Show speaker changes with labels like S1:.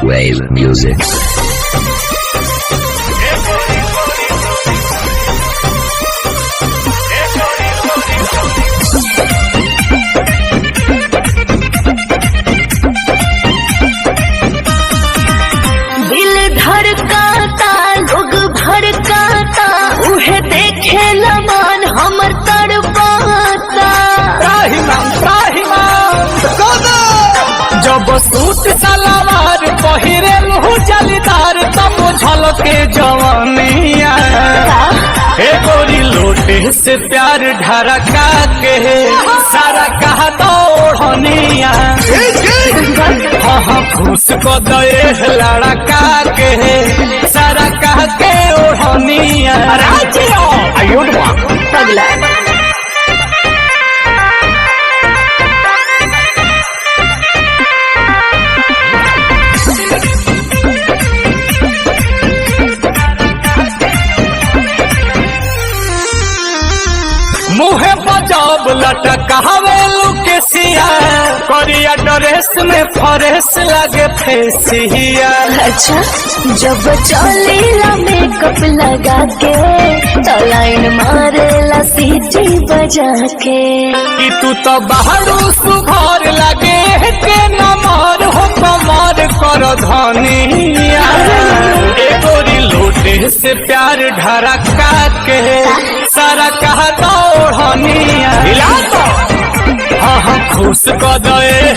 S1: Wave music.
S2: दिल धड़काता लोग भड़काता उहे देखे लमान हमर तड़पाता।
S3: जब सूट सलवार पहिरे लहू जलीदार तब झलके जवानिया हे गोरी लोटे से प्यार ढरका के सारा कहा दौड़निया हाँ खुश को दे लड़का के सारा कह के ओढ़निया
S2: पगला
S3: मुहे बजाब लटकावे लुकेसिया करिया ड्रेस में फरेस लगे फेसिया।
S2: अच्छा जब चलेला मेकअप लगा के तो लाइन मारेला सीटी बजा के।
S3: कि तू तो बाहरू सुघर लगे के नमर हो कमर कर धनिया गोरी लोटे से प्यार ढरका के सारा कहा दौड़निया हाँ खुश को दे